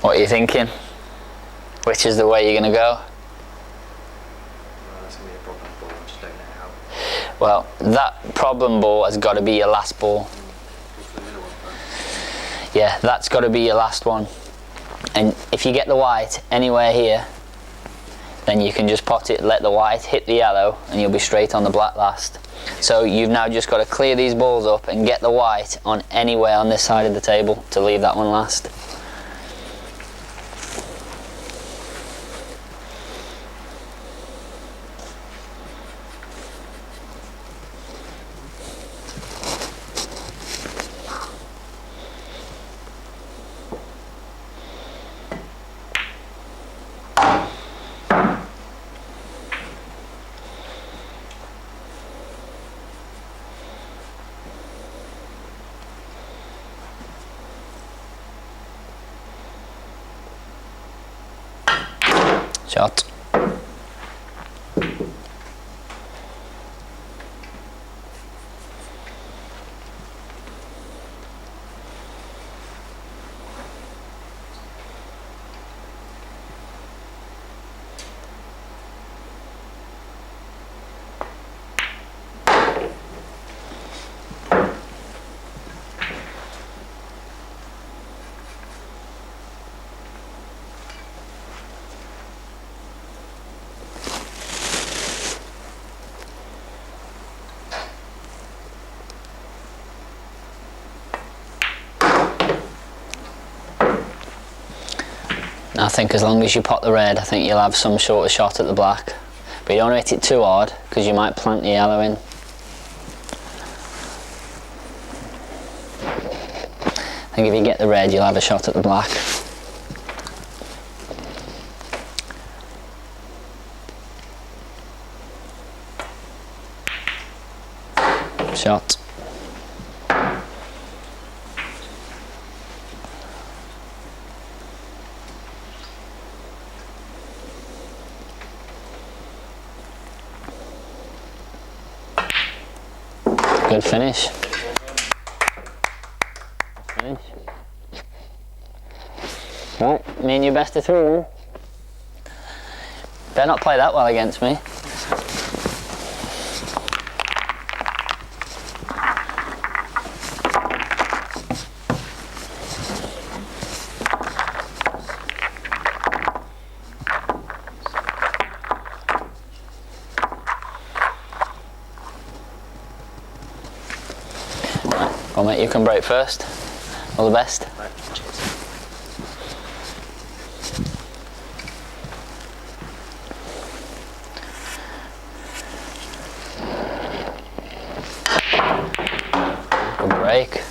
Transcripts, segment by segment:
What are you thinking? Which is the way you're going to go? Well, that's going to be a problem ball, I just don't know how. Well, that problem ball has got to be your last ball. What's the middle one first? Yeah, that's got to be your last one. And if you get the white anywhere here, then you can just pot it, let the white hit the yellow, and you'll be straight on the black last. So you've now just got to clear these balls up and get the white on anywhere on this side of the table to leave that one last. Shot. I think as long as you pot the red, I think you'll have some sort of shot at the black. But you don't hit it too hard, because you might plant the yellow in. I think if you get the red, you'll have a shot at the black. Shot. Good finish. Finish. Right, me and you best of three then. Better not play that well against me. Well mate, you can break first. All the best. Right, cheers. Good break.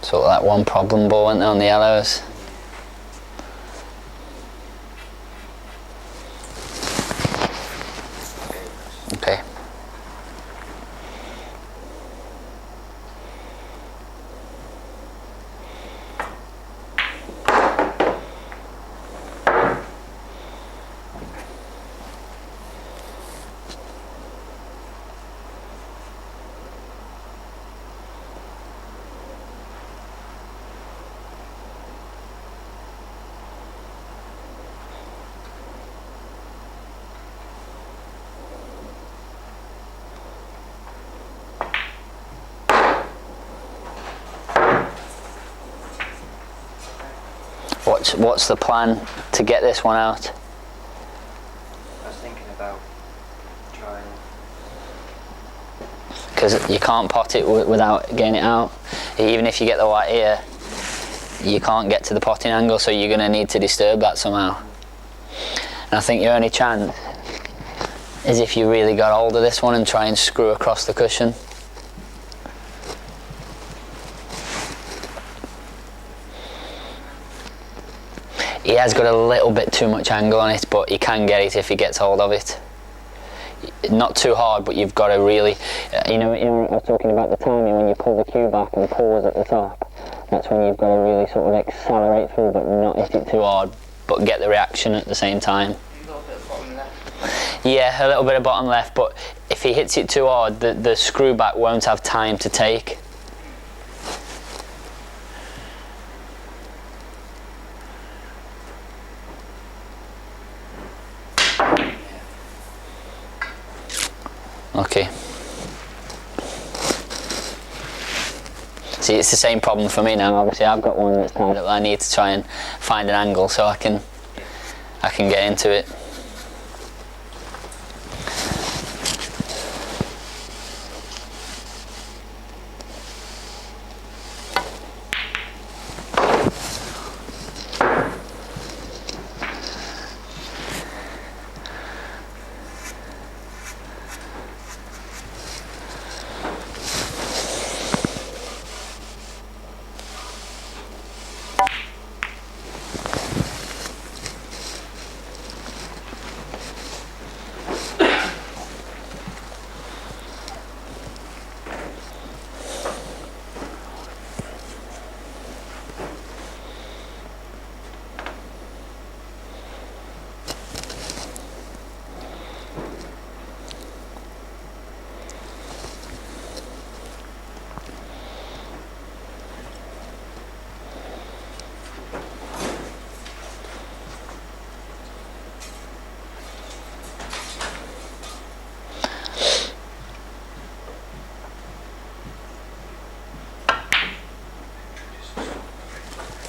Sort of that one problem ball went there on the yellows. Okay. What's the plan to get this one out? I was thinking about trying. Because you can't pot it without getting it out. Even if you get the white here, you can't get to the potting angle, so you're going to need to disturb that somehow. And I think your only chance is if you really got hold of this one and try and screw across the cushion. He has got a little bit too much angle on it, but he can get it if he gets hold of it. Not too hard, but you've got to really, you know, we're talking about the timing when you pull the cue back and pause at the top. That's when you've got to really sort of accelerate through, but not hit it too hard, but get the reaction at the same time. A little bit of bottom left. Yeah, a little bit of bottom left, but if he hits it too hard, the screw back won't have time to take. Okay. See, it's the same problem for me now. Obviously, I've got one that's tied up. I need to try and find an angle so I can get into it.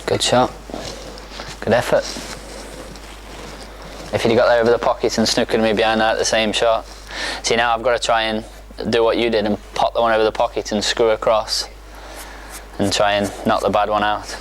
Good shot. Good effort. If he'd got there over the pocket and snookered me behind that at the same shot. See, now I've got to try and do what you did and pop the one over the pocket and screw across and try and knock the bad one out.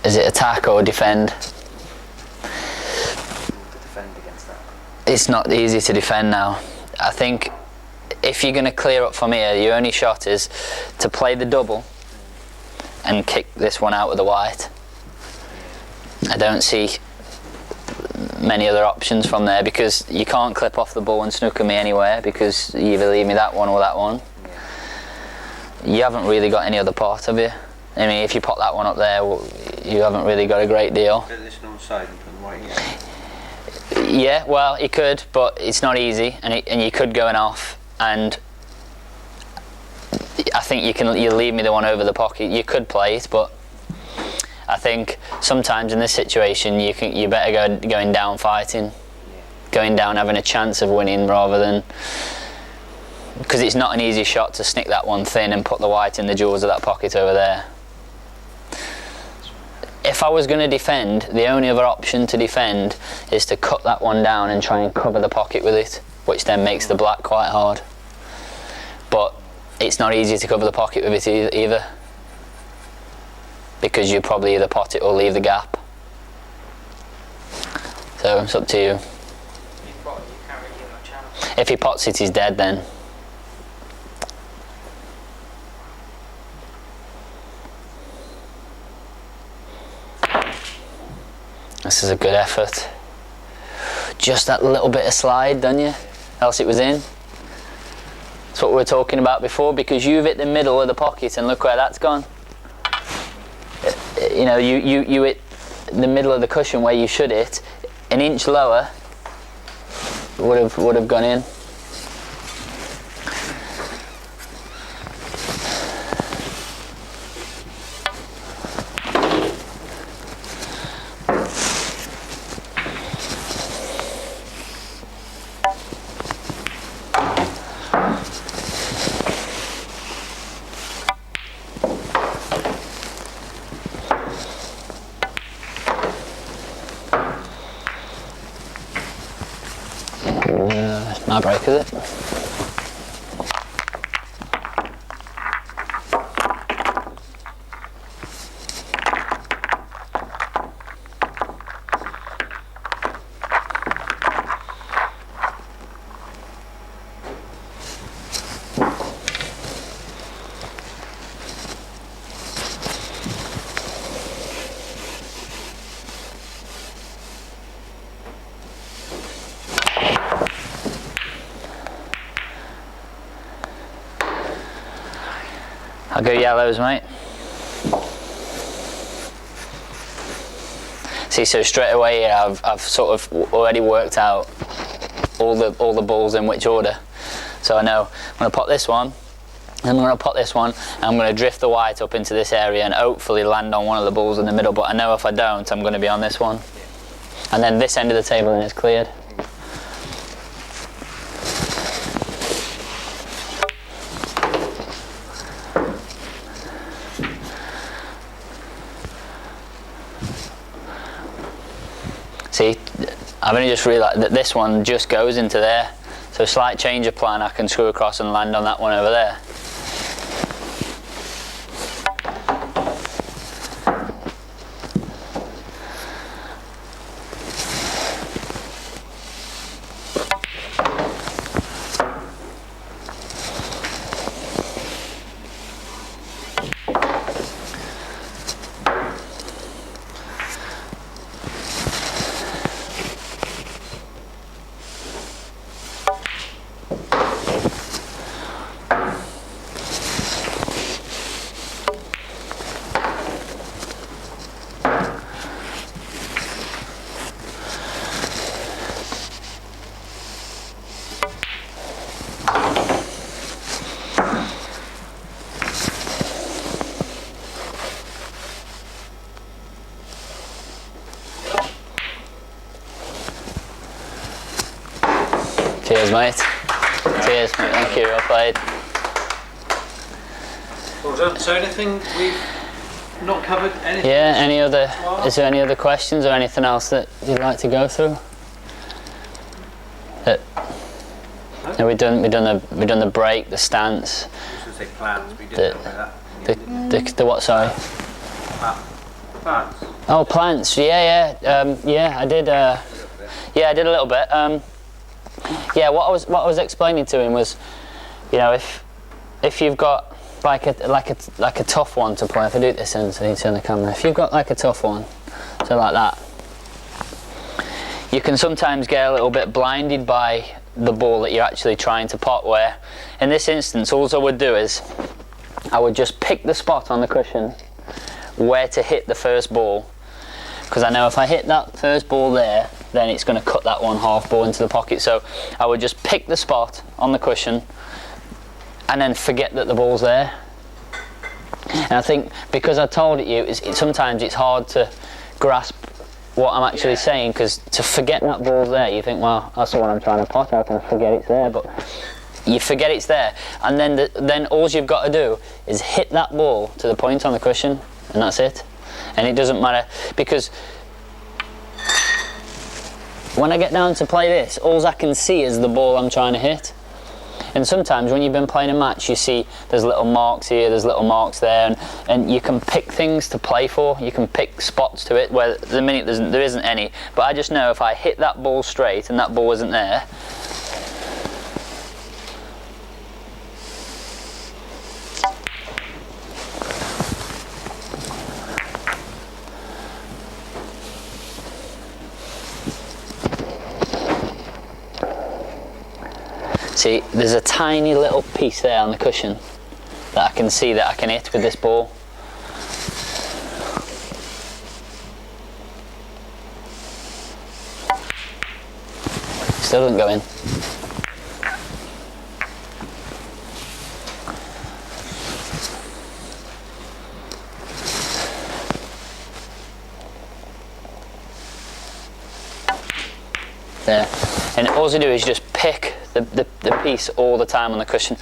Is it attack or defend? Defend against that. It's not easy to defend now. I think if you're going to clear up from here, your only shot is to play the double and kick this one out with the white. I don't see many other options from there because you can't clip off the ball and snooker me anywhere because you either leave me that one or that one. You haven't really got any other part of you. I mean, if you pop that one up there, you haven't really got a great deal. Put this on side and put the white in. Yeah, well, he could, but it's not easy, and you could go off, and I think you leave me the one over the pocket. You could play it, but I think sometimes in this situation you better going down fighting, going down having a chance of winning rather than, because it's not an easy shot to snick that one thin and put the white in the jaws of that pocket over there. If I was going to defend, the only other option to defend is to cut that one down and try and cover the pocket with it, which then makes the black quite hard. But it's not easy to cover the pocket with it either, because you probably either pot it or leave the gap. So it's up to you. If he pots it, he's dead then. This is a good effort. Just that little bit of slide, don't you? Else it was in. That's what we were talking about before, because you've hit the middle of the pocket and look where that's gone. You know, you hit the middle of the cushion where you should hit. An inch lower would have gone in. My brake, is it? I'll go yellows, mate. See, so straight away here, I've sort of already worked out all the balls in which order. So I know I'm going to pot this one, and I'm going to pot this one, and I'm going to drift the white up into this area and hopefully land on one of the balls in the middle. But I know if I don't, I'm going to be on this one. And then this end of the table, and it's cleared. See, I've only just realised that this one just goes into there. So slight change of plan, I can screw across and land on that one over there. Cheers, mate. Cheers, mate. Thank you. Well played. Well done. So anything we've not covered? Anything? Yeah. Any other? Is there any other questions or anything else that you'd like to go through? No, we've done the break, the stance. I was going to say plans, but you didn't cover that. The what? Sorry. Plans. Oh, plants. Yeah. Yeah, I did. Yeah, I did a little bit. Yeah, what I was explaining to him was, you know, if you've got like a tough one to play. If I do this end, so you turn the camera. If you've got like a tough one, so like that, you can sometimes get a little bit blinded by the ball that you're actually trying to pot. Where, in this instance, all I would do is I would just pick the spot on the cushion where to hit the first ball, because I know if I hit that first ball there, then it's going to cut that one half ball into the pocket. So I would just pick the spot on the cushion and then forget that the ball's there. And I think because I told it you, sometimes it's hard to grasp what I'm actually saying, because to forget that ball's there, you think, well, that's the one I'm trying to pot, how can I forget it's there? But you forget it's there, and then all you've got to do is hit that ball to the point on the cushion, and that's it. And it doesn't matter, because when I get down to play this, all I can see is the ball I'm trying to hit. And sometimes when you've been playing a match, you see there's little marks here, there's little marks there, and you can pick things to play for. You can pick spots to it, where the minute there isn't any. But I just know if I hit that ball straight and that ball isn't there, see, there's a tiny little piece there on the cushion that I can see that I can hit with this ball. Still doesn't go in. There. And all you do is just pick the piece all the time on the cushion.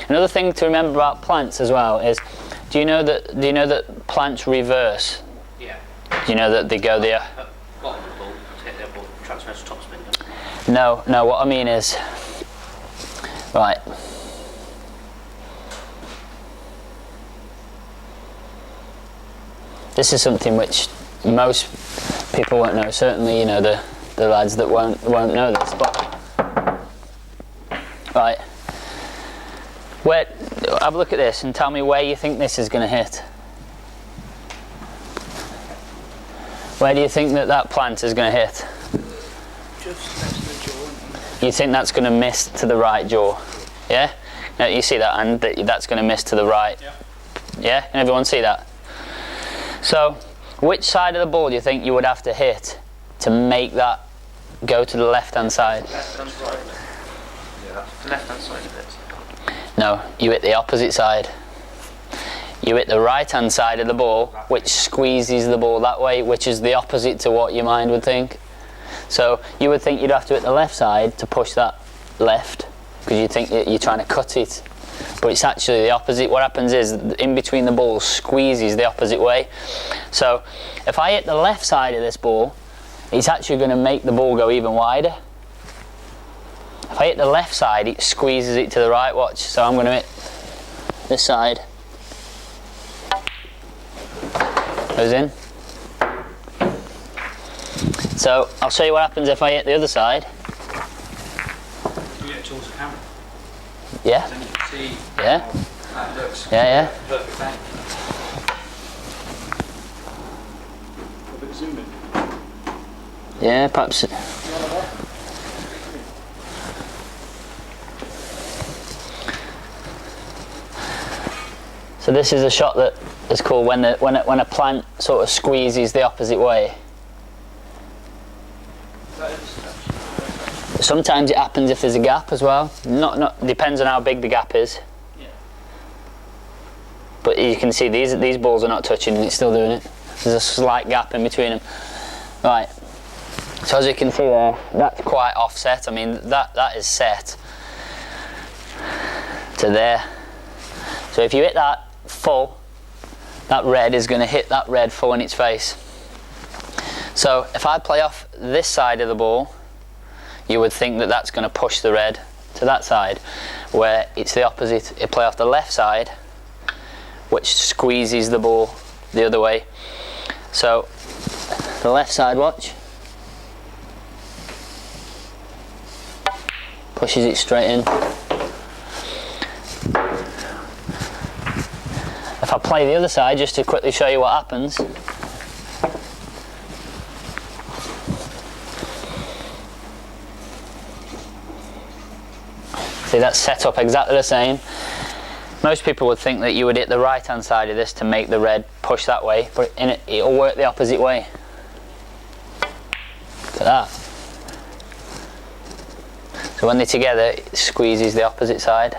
Another thing to remember about plants as well is, do you know that plants reverse? Yeah. Do you know that they go there? Bottom of the ball, take their ball, transfer to top spin. No, what I mean is, Right. This is something which most people won't know. Certainly, you know, the lads that won't know this. But right, have a look at this and tell me where you think this is going to hit. Where do you think that plant is going to hit? Just next to the jaw. You think that's going to miss to the right jaw? Yeah? Now you see that, and that's going to miss to the right. Yeah. Yeah? Can everyone see that? So, which side of the ball do you think you would have to hit to make that go to the left-hand side? Left and right. Yeah, that's the left-hand side of it. No, you hit the opposite side. You hit the right-hand side of the ball, which squeezes the ball that way, which is the opposite to what your mind would think. So you would think you'd have to hit the left side to push that left, because you think you're trying to cut it. But it's actually the opposite. What happens is, in between the balls squeezes the opposite way. So if I hit the left side of this ball, it's actually going to make the ball go even wider. If I hit the left side, it squeezes it to the right. Watch. So I'm going to hit this side. Goes in. So I'll show you what happens if I hit the other side. You get it towards the camera. Yeah. Then you can see Yeah. how that looks. Yeah. Perfect angle. A bit zoom in. Yeah, perhaps. So this is a shot that is called when a plant sort of squeezes the opposite way. Sometimes it happens if there's a gap as well. Not depends on how big the gap is. Yeah. But you can see these balls are not touching and it's still doing it. There's a slight gap in between them. Right. So as you can see there, that's quite offset. I mean that is set to there. So if you hit that full, that red is going to hit that red full in its face. So if I play off this side of the ball, you would think that that's going to push the red to that side, where it's the opposite. You play off the left side, which squeezes the ball the other way. So the left side, watch, pushes it straight in. If I play the other side, just to quickly show you what happens. See, that's set up exactly the same. Most people would think that you would hit the right hand side of this to make the red push that way, but it'll work the opposite way. Look at that. So when they're together, it squeezes the opposite side.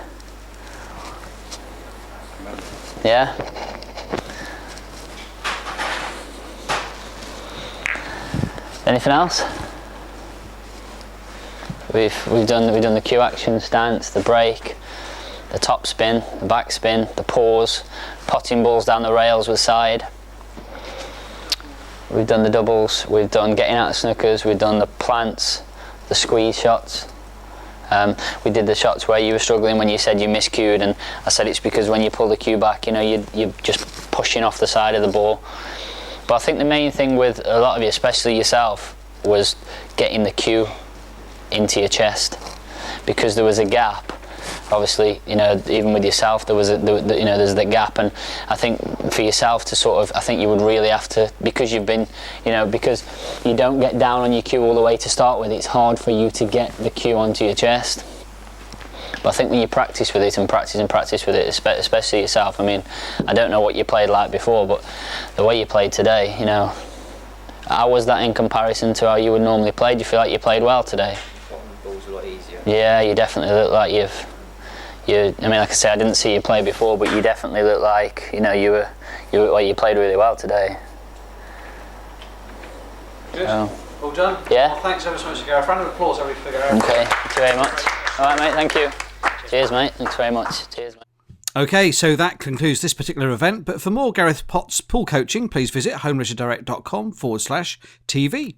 Yeah? Anything else? We've done the cue action, stance, the break, the top spin, the back spin, the pause, potting balls down the rails with side. We've done the doubles, we've done getting out of snookers, we've done the plants, the squeeze shots. We did the shots where you were struggling when you said you miscued, and I said it's because when you pull the cue back, you know, you're just pushing off the side of the ball. But I think the main thing with a lot of you, especially yourself, was getting the cue into your chest, because there was a gap. Obviously, you know, even with yourself, there's the gap, and I think for yourself to sort of, I think you would really have to, because you've been, you know, because you don't get down on your cue all the way to start with, it's hard for you to get the cue onto your chest. But I think when you practice with it and practice with it, especially yourself, I mean, I don't know what you played like before, but the way you played today, you know, how was that in comparison to how you would normally play? Do you feel like you played well today? The ball's a lot easier. Yeah, you definitely look like I mean, like I say, I didn't see you play before, but you definitely look like, you know, you played really well today. Good. So, All done? Yeah. Well, thanks ever so much, Gareth. Round of applause, every figure out. okay, thank you very much. All right, mate, thank you. Cheers, mate. Thanks very much. Cheers, mate. Okay, so that concludes this particular event. But for more Gareth Potts pool coaching, please visit homeracingdirect.com/TV.